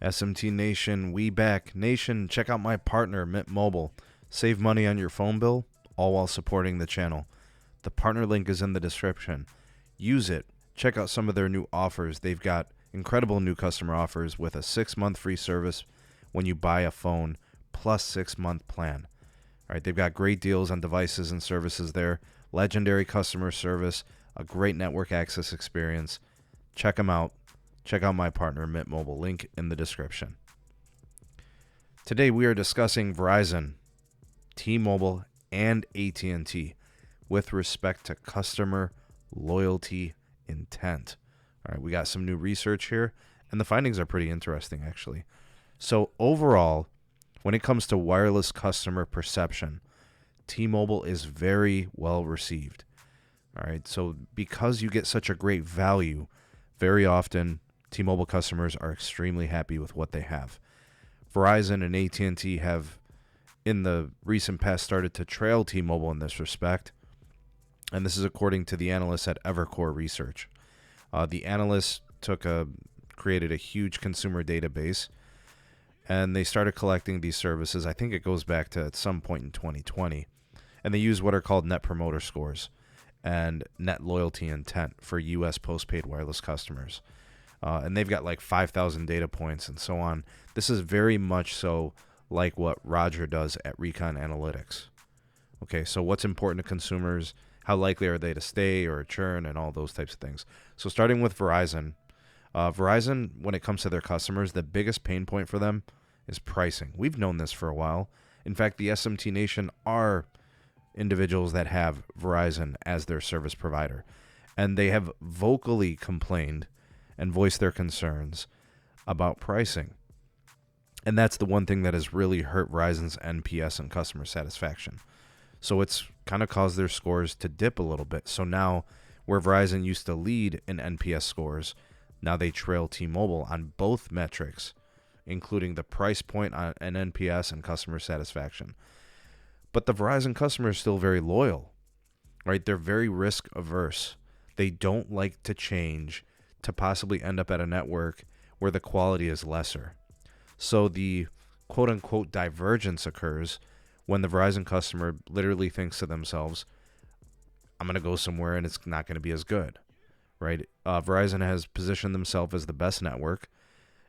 SMT Nation, we back. Nation, check out my partner, Mint Mobile. Save money on your phone bill, all while supporting the channel. The partner link is in the description. Use it. Check out some of their new offers. They've got incredible new customer offers with a 6-month free service when you buy a phone plus 6-month plan. All right, they've got great deals on devices and services there. Legendary customer service, a great network access experience. Check them out. Check out my partner, Mint Mobile. Link in the description. Today we are discussing Verizon, T-Mobile, and AT&T with respect to customer loyalty intent. All right, we got some new research here, and the findings are pretty interesting, actually. So overall, when it comes to wireless customer perception, T-Mobile is very well received. All right, so because you get such a great value, very often T-Mobile customers are extremely happy with what they have. Verizon and AT&T have, in the recent past, started to trail T-Mobile in this respect, and this is according to the analysts at Evercore Research. The analysts created a huge consumer database, and they started collecting these services. I think it goes back to at some point in 2020, and they use what are called Net Promoter Scores and Net Loyalty Intent for U.S. postpaid wireless customers. And they've got like 5,000 data points and so on. This is very much so like what Roger does at Recon Analytics. Okay, so what's important to consumers? How likely are they to stay or churn and all those types of things? So starting with Verizon. Verizon, when it comes to their customers, the biggest pain point for them is pricing. We've known this for a while. In fact, the SMT Nation are individuals that have Verizon as their service provider. And they have vocally complained and voiced their concerns about pricing. And that's the one thing that has really hurt Verizon's NPS and customer satisfaction. So it's kind of caused their scores to dip a little bit. So now, where Verizon used to lead in NPS scores, now they trail T-Mobile on both metrics, including the price point on an NPS and customer satisfaction. But the Verizon customer is still very loyal, right? They're very risk averse. They don't like to change to possibly end up at a network where the quality is lesser. So the quote-unquote divergence occurs when the Verizon customer literally thinks to themselves, I'm going to go somewhere and it's not going to be as good, right? Verizon has positioned themselves as the best network.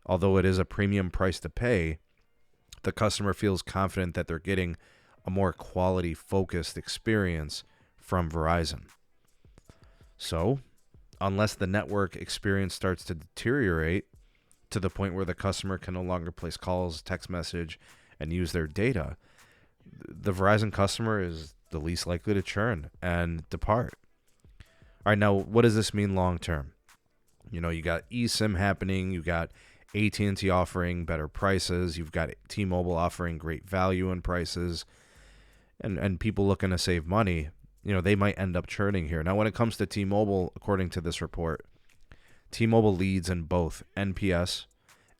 Although it is a premium price to pay, the customer feels confident that they're getting a more quality-focused experience from Verizon. So, unless the network experience starts to deteriorate to the point where the customer can no longer place calls, text message, and use their data, the Verizon customer is the least likely to churn and depart. All right, now, what does this mean long term? You know, you got eSIM happening, you got AT&T offering better prices, you've got T-Mobile offering great value and prices, and people looking to save money. You know, they might end up churning here. Now, when it comes to T-Mobile, according to this report, T-Mobile leads in both NPS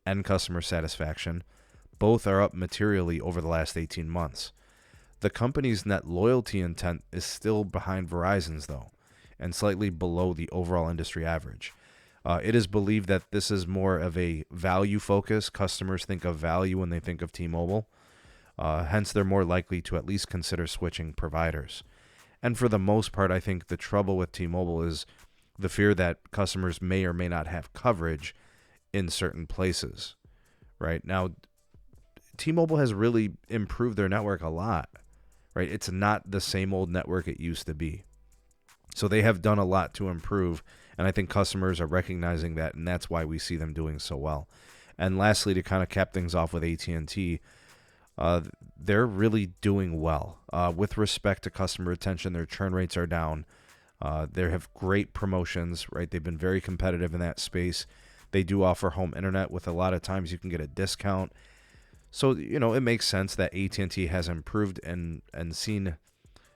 and customer satisfaction. Both are up materially over the last 18 months. The company's net loyalty intent is still behind Verizon's, though, and slightly below the overall industry average. It is believed that this is more of a value focus. Customers think of value when they think of T-Mobile. Hence, they're more likely to at least consider switching providers. And for the most part, I think the trouble with T-Mobile is the fear that customers may or may not have coverage in certain places. Right now, T-Mobile has really improved their network a lot. Right, it's not the same old network it used to be. So they have done a lot to improve, and I think customers are recognizing that, and that's why we see them doing so well. And lastly, to kind of cap things off with AT&T, they're really doing well. With respect to customer retention, their churn rates are down. They have great promotions, right? They've been very competitive in that space. They do offer home internet with a lot of times you can get a discount. So, you know, it makes sense that AT&T has improved and seen,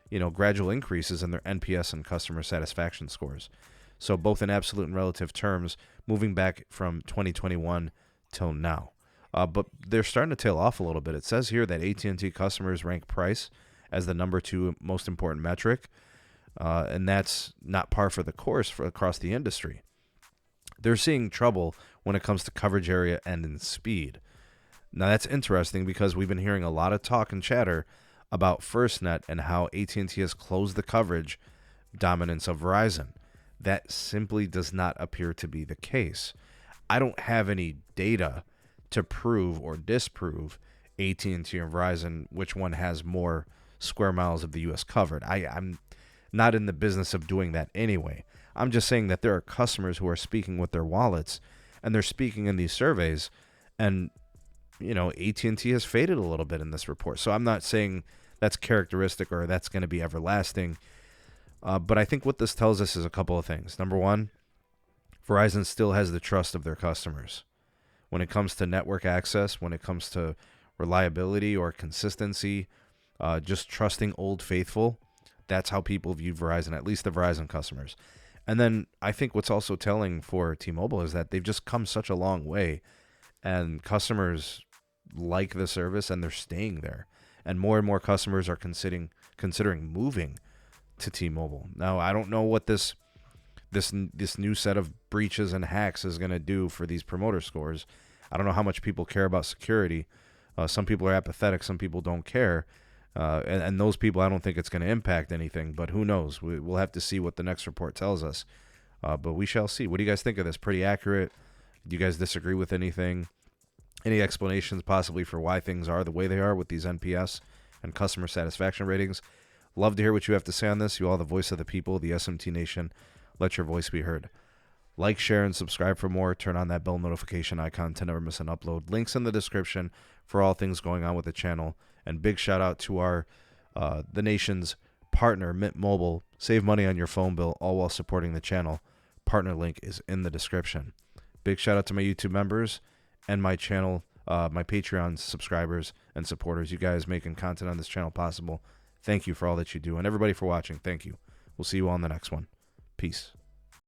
you know, gradual increases in their NPS and customer satisfaction scores. So both in absolute and relative terms, moving back from 2021 till now. But they're starting to tail off a little bit. It says here that AT&T customers rank price as the number 2 most important metric, and that's not par for the course across the industry. They're seeing trouble when it comes to coverage area and in speed. Now that's interesting because we've been hearing a lot of talk and chatter about FirstNet and how AT&T has closed the coverage dominance of Verizon. That simply does not appear to be the case. I don't have any data to prove or disprove AT&T and Verizon, which one has more square miles of the U.S. covered. I'm not in the business of doing that anyway. I'm just saying that there are customers who are speaking with their wallets, and they're speaking in these surveys, and AT&T has faded a little bit in this report. So I'm not saying that's characteristic or that's going to be everlasting. But I think what this tells us is a couple of things. Number one, Verizon still has the trust of their customers. When it comes to network access, when it comes to reliability or consistency, just trusting Old Faithful, that's how people view Verizon, at least the Verizon customers. And then I think what's also telling for T-Mobile is that they've just come such a long way, and customers like the service and they're staying there. And more customers are considering moving to T-Mobile. Now, I don't know what this new set of breaches and hacks is going to do for these promoter scores. I don't know how much people care about security. Some people are apathetic. Some people don't care. And those people, I don't think it's going to impact anything. But who knows? We'll have to see what the next report tells us. But we shall see. What do you guys think of this? Pretty accurate? Do you guys disagree with anything? Any explanations possibly for why things are the way they are with these NPS and customer satisfaction ratings? Love to hear what you have to say on this. You all the voice of the people, the SMT Nation. Let your voice be heard. Like, share, and subscribe for more. Turn on that bell notification icon to never miss an upload. Links in the description for all things going on with the channel. And big shout out to our the nation's partner, Mint Mobile. Save money on your phone bill, all while supporting the channel. Partner link is in the description. Big shout out to my YouTube members and my channel, my Patreon subscribers and supporters. You guys making content on this channel possible. Thank you for all that you do. And everybody for watching, thank you. We'll see you all in the next one. Peace.